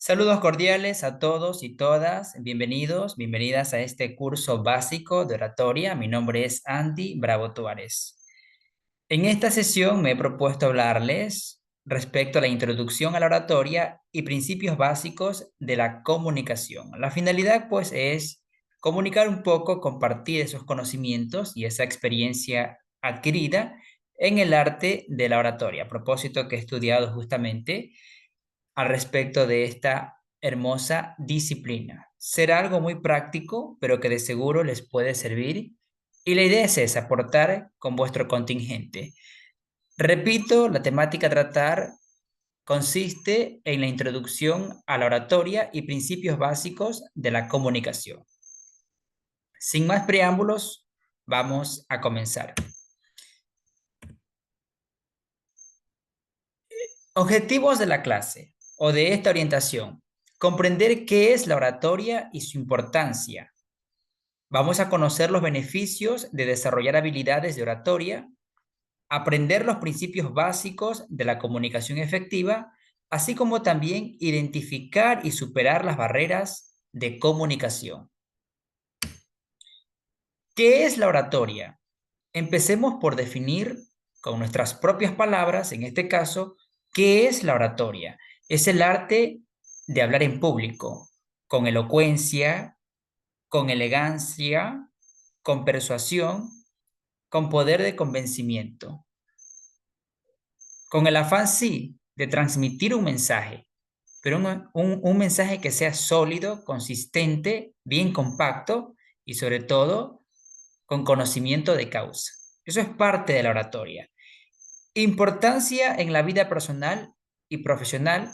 Saludos cordiales a todos y todas. Bienvenidos, bienvenidas a este curso básico de oratoria. Mi nombre es Andy Bravo Tuárez. En esta sesión me he propuesto hablarles respecto a la introducción a la oratoria y principios básicos de la comunicación. La finalidad, pues, es comunicar un poco, compartir esos conocimientos y esa experiencia adquirida en el arte de la oratoria. A propósito que he estudiado justamente al respecto de esta hermosa disciplina. Será algo muy práctico, pero que de seguro les puede servir. Y la idea es esa, aportar con vuestro contingente. Repito, la temática a tratar consiste en la introducción a la oratoria y principios básicos de la comunicación. Sin más preámbulos, vamos a comenzar. Objetivos de la clase o de esta orientación. Comprender qué es la oratoria y su importancia. Vamos a conocer los beneficios de desarrollar habilidades de oratoria, aprender los principios básicos de la comunicación efectiva, así como también identificar y superar las barreras de comunicación. ¿Qué es la oratoria? Empecemos por definir con nuestras propias palabras, en este caso, ¿qué es la oratoria? Es el arte de hablar en público, con elocuencia, con elegancia, con persuasión, con poder de convencimiento, con el afán, sí, de transmitir un mensaje, pero un mensaje que sea sólido, consistente, bien compacto y sobre todo con conocimiento de causa. Eso es parte de la oratoria. Importancia en la vida personal y profesional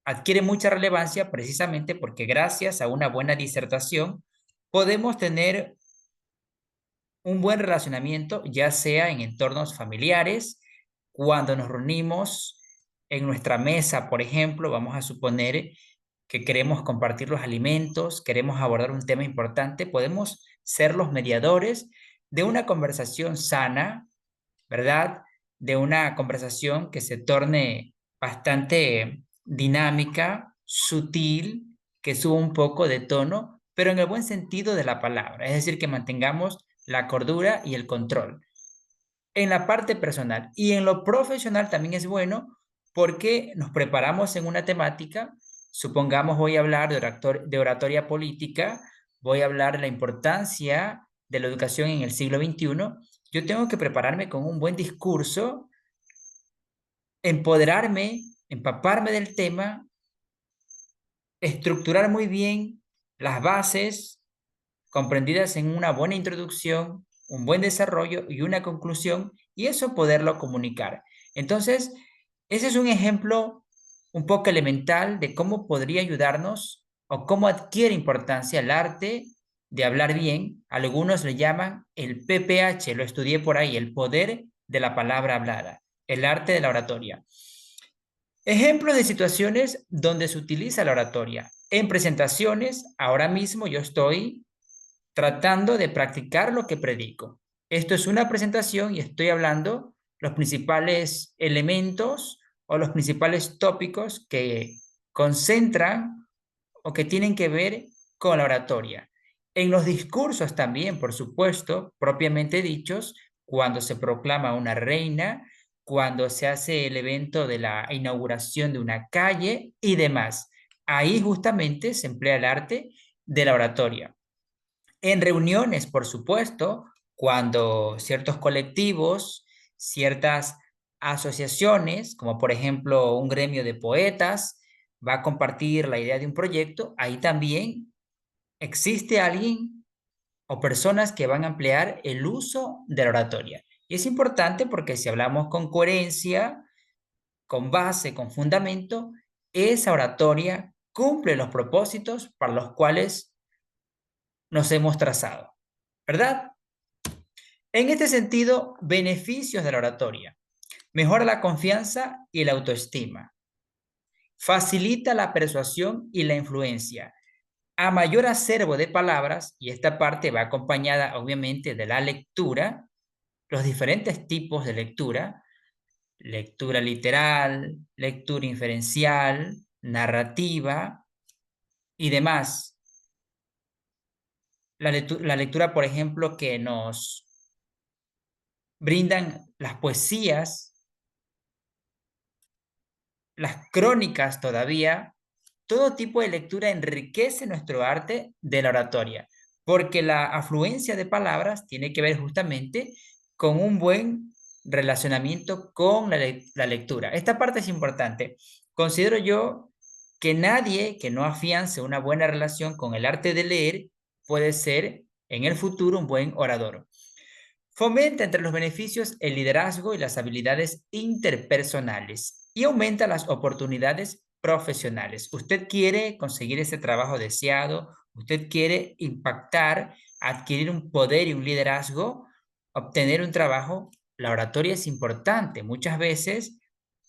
adquiere mucha relevancia precisamente porque gracias a una buena disertación podemos tener un buen relacionamiento, ya sea en entornos familiares, cuando nos reunimos en nuestra mesa, por ejemplo, vamos a suponer que queremos compartir los alimentos, queremos abordar un tema importante, podemos ser los mediadores de una conversación sana, ¿verdad? De una conversación que se torne bastante dinámica, sutil, que suba un poco de tono, pero en el buen sentido de la palabra, es decir, que mantengamos la cordura y el control. En la parte personal y en lo profesional también es bueno porque nos preparamos en una temática, supongamos voy a hablar de oratoria política, voy a hablar de la importancia de la educación en el siglo XXI, yo tengo que prepararme con un buen discurso, empoderarme, empaparme del tema, estructurar muy bien las bases comprendidas en una buena introducción, un buen desarrollo y una conclusión, y eso poderlo comunicar. Entonces, ese es un ejemplo un poco elemental de cómo podría ayudarnos o cómo adquiere importancia el arte de hablar bien. Algunos le llaman el PPH, lo estudié por ahí, el poder de la palabra hablada, el arte de la oratoria. Ejemplos de situaciones donde se utiliza la oratoria. En presentaciones, ahora mismo yo estoy tratando de practicar lo que predico. Esto es una presentación y estoy hablando los principales elementos o los principales tópicos que concentran o que tienen que ver con la oratoria. En los discursos también, por supuesto, propiamente dichos, cuando se proclama una reina, cuando se hace el evento de la inauguración de una calle y demás. Ahí justamente se emplea el arte de la oratoria. En reuniones, por supuesto, cuando ciertos colectivos, ciertas asociaciones, como por ejemplo un gremio de poetas, va a compartir la idea de un proyecto, ahí también existe alguien o personas que van a emplear el uso de la oratoria. Y es importante porque si hablamos con coherencia, con base, con fundamento, esa oratoria cumple los propósitos para los cuales nos hemos trazado, ¿verdad? En este sentido, beneficios de la oratoria. Mejora la confianza y la autoestima. Facilita la persuasión y la influencia. A mayor acervo de palabras, y esta parte va acompañada obviamente de la lectura, los diferentes tipos de lectura, lectura literal, lectura inferencial, narrativa y demás. La lectura, por ejemplo, que nos brindan las poesías, las crónicas todavía, todo tipo de lectura enriquece nuestro arte de la oratoria, porque la afluencia de palabras tiene que ver justamente con un buen relacionamiento con la lectura. Esta parte es importante. Considero yo que nadie que no afiance una buena relación con el arte de leer puede ser en el futuro un buen orador. Fomenta entre los beneficios el liderazgo y las habilidades interpersonales y aumenta las oportunidades profesionales. Usted quiere conseguir ese trabajo deseado, usted quiere impactar, adquirir un poder y un liderazgo, obtener un trabajo. La oratoria es importante. Muchas veces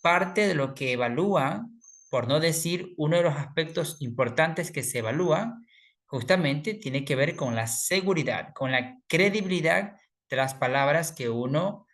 parte de lo que evalúan, por no decir uno de los aspectos importantes que se evalúan, justamente tiene que ver con la seguridad, con la credibilidad de las palabras que uno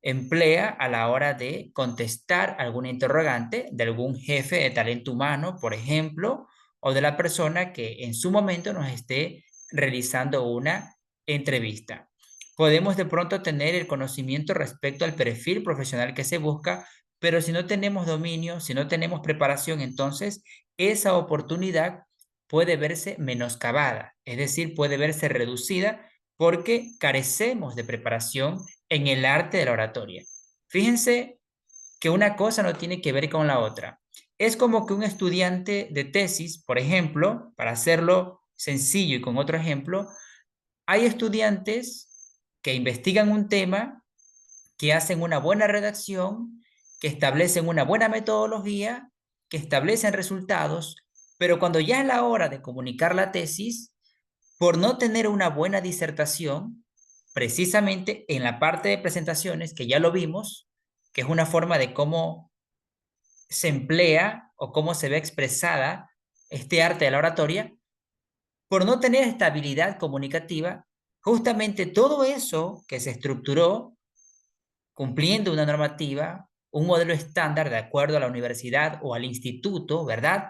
emplea a la hora de contestar algún interrogante de algún jefe de talento humano, por ejemplo, o de la persona que en su momento nos esté realizando una entrevista. Podemos de pronto tener el conocimiento respecto al perfil profesional que se busca, pero si no tenemos dominio, si no tenemos preparación, entonces esa oportunidad puede verse menoscabada, es decir, puede verse reducida porque carecemos de preparación en el arte de la oratoria. Fíjense que una cosa no tiene que ver con la otra. Es como que un estudiante de tesis, por ejemplo, para hacerlo sencillo y con otro ejemplo, hay estudiantes que investigan un tema, que hacen una buena redacción, que establecen una buena metodología, que establecen resultados, pero cuando ya es la hora de comunicar la tesis, por no tener una buena disertación, precisamente en la parte de presentaciones, que ya lo vimos, que es una forma de cómo se emplea o cómo se ve expresada este arte de la oratoria, por no tener estabilidad comunicativa, justamente todo eso que se estructuró cumpliendo una normativa, un modelo estándar de acuerdo a la universidad o al instituto, ¿verdad?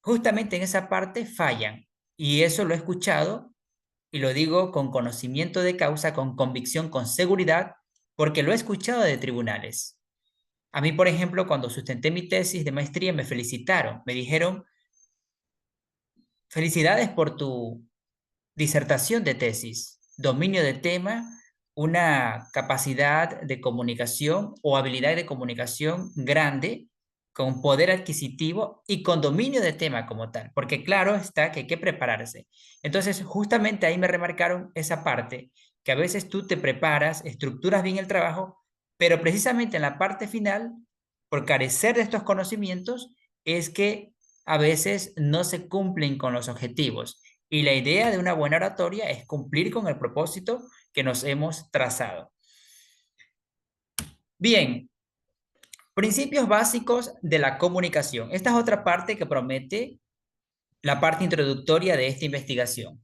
Justamente en esa parte fallan. Y eso lo he escuchado y lo digo con conocimiento de causa, con convicción, con seguridad, porque lo he escuchado de tribunales. A mí, por ejemplo, cuando sustenté mi tesis de maestría, me felicitaron. Me dijeron, felicidades por tu disertación de tesis, dominio de tema, una capacidad de comunicación o habilidad de comunicación grande, con poder adquisitivo y con dominio de tema como tal, porque claro está que hay que prepararse. Entonces, justamente ahí me remarcaron esa parte, que a veces tú te preparas, estructuras bien el trabajo, pero precisamente en la parte final, por carecer de estos conocimientos, es que a veces no se cumplen con los objetivos. Y la idea de una buena oratoria es cumplir con el propósito que nos hemos trazado. Bien, principios básicos de la comunicación. Esta es otra parte que promete la parte introductoria de esta investigación.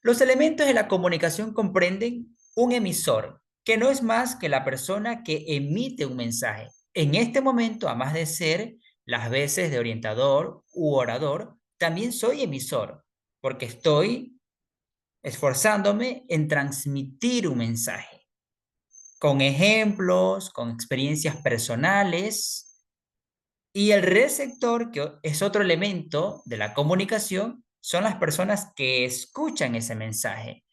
Los elementos de la comunicación comprenden un emisor, que no es más que la persona que emite un mensaje. En este momento, además de ser las veces de orientador u orador, también soy emisor, porque estoy esforzándome en transmitir un mensaje, con ejemplos, con experiencias personales. Y el receptor, que es otro elemento de la comunicación, son las personas que escuchan ese mensaje.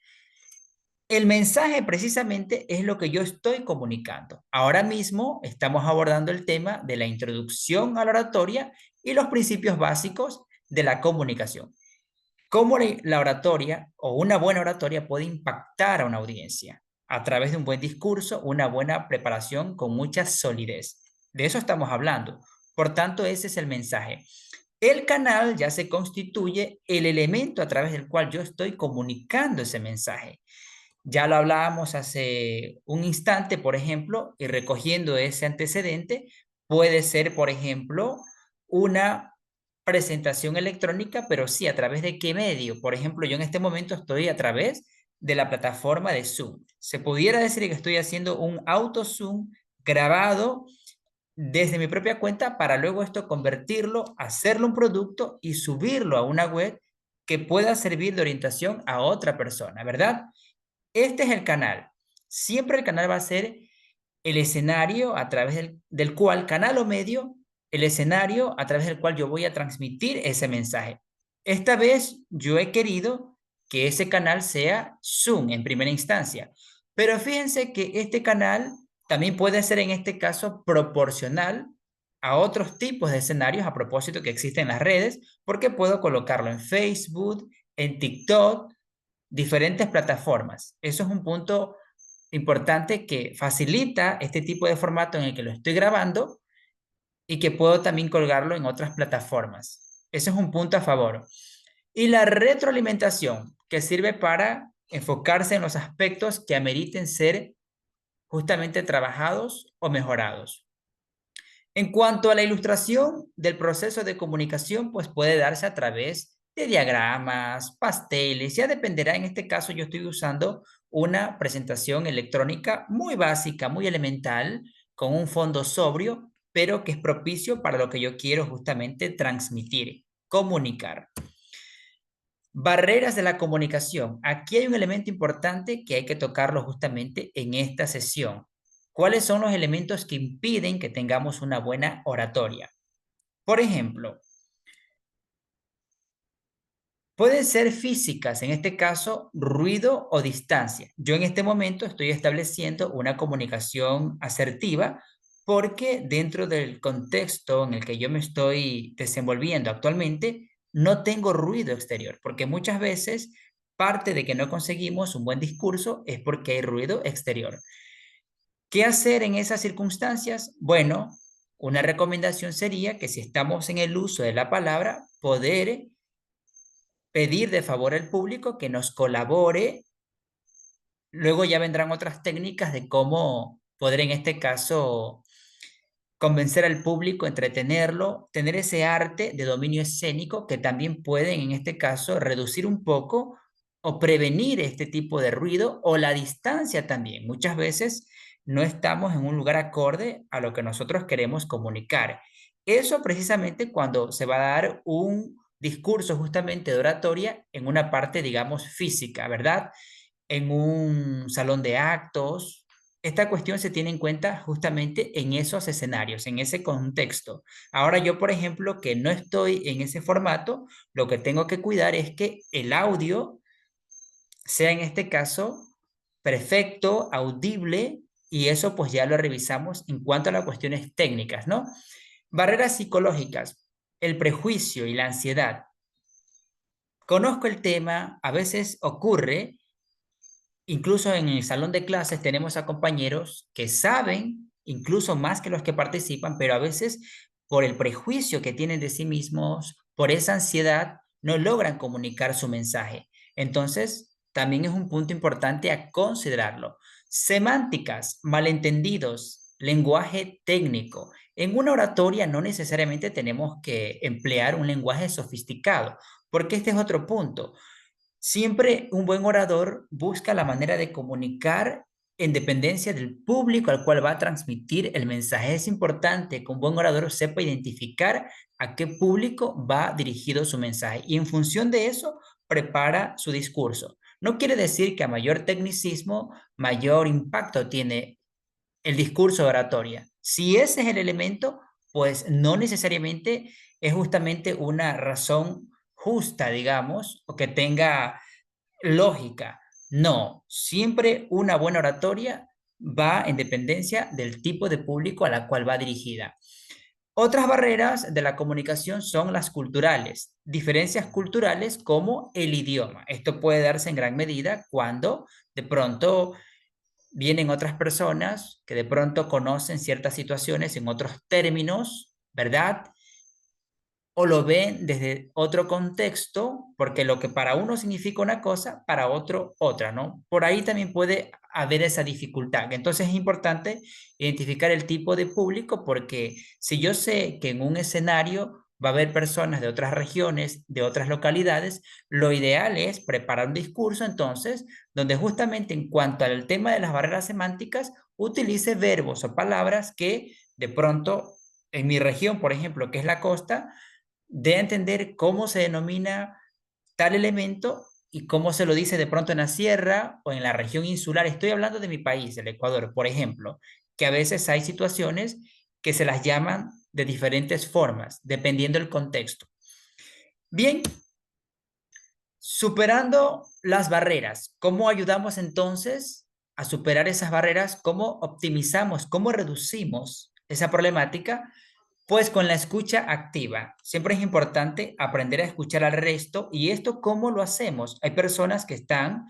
El mensaje precisamente es lo que yo estoy comunicando. Ahora mismo estamos abordando el tema de la introducción a la oratoria y los principios básicos de la comunicación. Cómo la oratoria o una buena oratoria puede impactar a una audiencia a través de un buen discurso, una buena preparación con mucha solidez. De eso estamos hablando. Por tanto, ese es el mensaje. El canal ya se constituye el elemento a través del cual yo estoy comunicando ese mensaje. Ya lo hablábamos hace un instante, por ejemplo, y recogiendo ese antecedente, puede ser, por ejemplo, una presentación electrónica, pero sí, ¿a través de qué medio? Por ejemplo, yo en este momento estoy a través de la plataforma de Zoom. Se pudiera decir que estoy haciendo un auto Zoom grabado desde mi propia cuenta para luego esto convertirlo, hacerlo un producto y subirlo a una web que pueda servir de orientación a otra persona, ¿verdad? Este es el canal. Siempre el canal va a ser el escenario a través del cual, canal o medio, el escenario a través del cual yo voy a transmitir ese mensaje. Esta vez yo he querido que ese canal sea Zoom en primera instancia, pero fíjense que este canal también puede ser en este caso proporcional a otros tipos de escenarios a propósito que existen en las redes, porque puedo colocarlo en Facebook, en TikTok, diferentes plataformas. Eso es un punto importante que facilita este tipo de formato en el que lo estoy grabando y que puedo también colgarlo en otras plataformas. Ese es un punto a favor. Y la retroalimentación, que sirve para enfocarse en los aspectos que ameriten ser justamente trabajados o mejorados. En cuanto a la ilustración del proceso de comunicación, pues puede darse a través de diagramas, pasteles, ya dependerá. En este caso yo estoy usando una presentación electrónica muy básica, muy elemental, con un fondo sobrio, pero que es propicio para lo que yo quiero justamente transmitir, comunicar. Barreras de la comunicación. Aquí hay un elemento importante que hay que tocarlo justamente en esta sesión. ¿Cuáles son los elementos que impiden que tengamos una buena oratoria? Por ejemplo, pueden ser físicas, en este caso, ruido o distancia. Yo en este momento estoy estableciendo una comunicación asertiva porque dentro del contexto en el que yo me estoy desenvolviendo actualmente, no tengo ruido exterior, porque muchas veces parte de que no conseguimos un buen discurso es porque hay ruido exterior. ¿Qué hacer en esas circunstancias? Bueno, una recomendación sería que si estamos en el uso de la palabra, poder pedir de favor al público que nos colabore. Luego ya vendrán otras técnicas de cómo poder en este caso convencer al público, entretenerlo, tener ese arte de dominio escénico que también pueden en este caso reducir un poco o prevenir este tipo de ruido o la distancia también. Muchas veces no estamos en un lugar acorde a lo que nosotros queremos comunicar. Eso precisamente cuando se va a dar un discurso justamente de oratoria en una parte, digamos, física, ¿verdad? En un salón de actos. Esta cuestión se tiene en cuenta justamente en esos escenarios, en ese contexto. Ahora yo, por ejemplo, que no estoy en ese formato, lo que tengo que cuidar es que el audio sea en este caso perfecto, audible, y eso pues ya lo revisamos en cuanto a las cuestiones técnicas, ¿no? Barreras psicológicas, el prejuicio y la ansiedad. Conozco el tema, a veces ocurre. Incluso en el salón de clases tenemos a compañeros que saben, incluso más que los que participan, pero a veces por el prejuicio que tienen de sí mismos, por esa ansiedad, no logran comunicar su mensaje. Entonces, también es un punto importante a considerarlo. Semánticas, malentendidos, lenguaje técnico. En una oratoria no necesariamente tenemos que emplear un lenguaje sofisticado, porque este es otro punto. Siempre un buen orador busca la manera de comunicar en dependencia del público al cual va a transmitir el mensaje. Es importante que un buen orador sepa identificar a qué público va dirigido su mensaje y en función de eso prepara su discurso. No quiere decir que a mayor tecnicismo, mayor impacto tiene el discurso de oratoria. Si ese es el elemento, pues no necesariamente es justamente una razón justa, digamos, o que tenga lógica. No, siempre una buena oratoria va en dependencia del tipo de público a la cual va dirigida. Otras barreras de la comunicación son las culturales, diferencias culturales como el idioma. Esto puede darse en gran medida cuando de pronto vienen otras personas que de pronto conocen ciertas situaciones en otros términos, ¿verdad? O lo ven desde otro contexto, porque lo que para uno significa una cosa, para otro otra, ¿no? Por ahí también puede haber esa dificultad. Entonces es importante identificar el tipo de público, porque si yo sé que en un escenario va a haber personas de otras regiones, de otras localidades, lo ideal es preparar un discurso entonces, donde justamente en cuanto al tema de las barreras semánticas, utilice verbos o palabras que de pronto, en mi región, por ejemplo, que es la costa, de entender cómo se denomina tal elemento y cómo se lo dice de pronto en la sierra o en la región insular. Estoy hablando de mi país, el Ecuador, por ejemplo, que a veces hay situaciones que se las llaman de diferentes formas, dependiendo del contexto. Bien, superando las barreras, ¿cómo ayudamos entonces a superar esas barreras? ¿Cómo optimizamos, cómo reducimos esa problemática? Pues con la escucha activa. Siempre es importante aprender a escuchar al resto. ¿Y esto cómo lo hacemos? Hay personas que están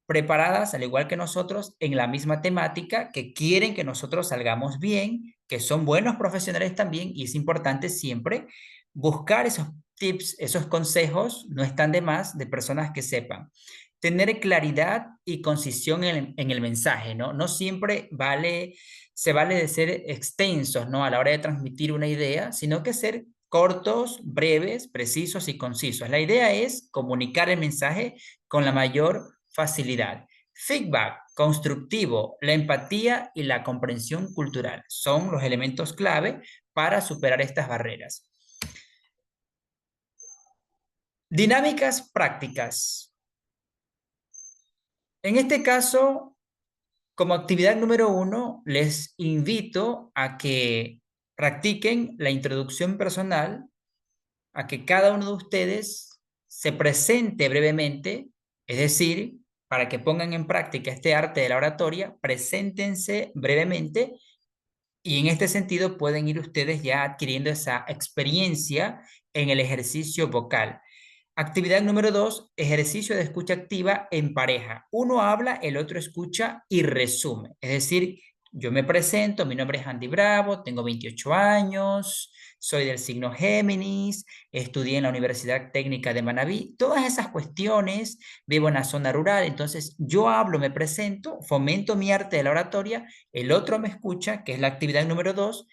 preparadas, al igual que nosotros, en la misma temática, que quieren que nosotros salgamos bien, que son buenos profesionales también, y es importante siempre buscar esos tips, esos consejos, no están de más, de personas que sepan. Tener claridad y concisión en el mensaje, ¿no? No siempre se vale de ser extensos, ¿no? A la hora de transmitir una idea, sino que ser cortos, breves, precisos y concisos. La idea es comunicar el mensaje con la mayor facilidad. Feedback constructivo, la empatía y la comprensión cultural son los elementos clave para superar estas barreras. Dinámicas prácticas. En este caso, como actividad número 1, les invito a que practiquen la introducción personal, a que cada uno de ustedes se presente brevemente, es decir, para que pongan en práctica este arte de la oratoria, preséntense brevemente y en este sentido pueden ir ustedes ya adquiriendo esa experiencia en el ejercicio vocal. Actividad número 2, ejercicio de escucha activa en pareja. Uno habla, el otro escucha y resume. Es decir, yo me presento, mi nombre es Andy Bravo, tengo 28 años, soy del signo Géminis, estudié en la Universidad Técnica de Manabí. Todas esas cuestiones, vivo en la zona rural, entonces yo hablo, me presento, fomento mi arte de la oratoria, el otro me escucha, que es la actividad número 2,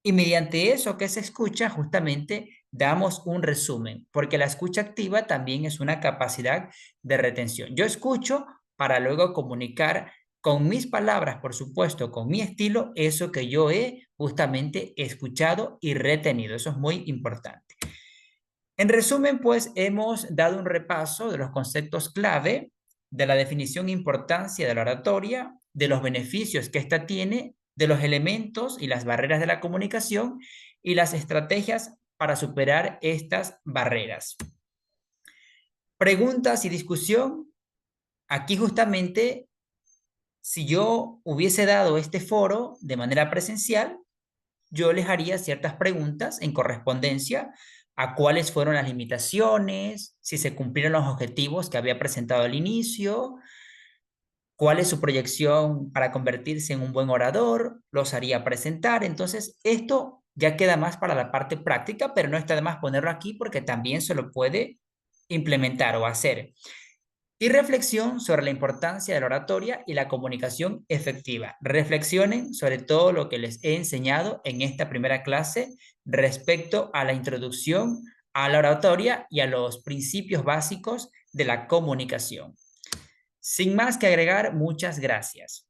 y mediante eso que se escucha, justamente damos un resumen, porque la escucha activa también es una capacidad de retención. Yo escucho para luego comunicar con mis palabras, por supuesto, con mi estilo, eso que yo he justamente escuchado y retenido. Eso es muy importante. En resumen, pues hemos dado un repaso de los conceptos clave, de la definición e importancia de la oratoria, de los beneficios que ésta tiene, de los elementos y las barreras de la comunicación y las estrategias para superar estas barreras. Preguntas y discusión. Aquí justamente, si yo hubiese dado este foro de manera presencial, yo les haría ciertas preguntas en correspondencia a cuáles fueron las limitaciones, si se cumplieron los objetivos que había presentado al inicio, cuál es su proyección para convertirse en un buen orador, los haría presentar. Entonces, esto ya queda más para la parte práctica, pero no está de más ponerlo aquí porque también se lo puede implementar o hacer. Y reflexión sobre la importancia de la oratoria y la comunicación efectiva. Reflexionen sobre todo lo que les he enseñado en esta primera clase respecto a la introducción a la oratoria y a los principios básicos de la comunicación. Sin más que agregar, muchas gracias.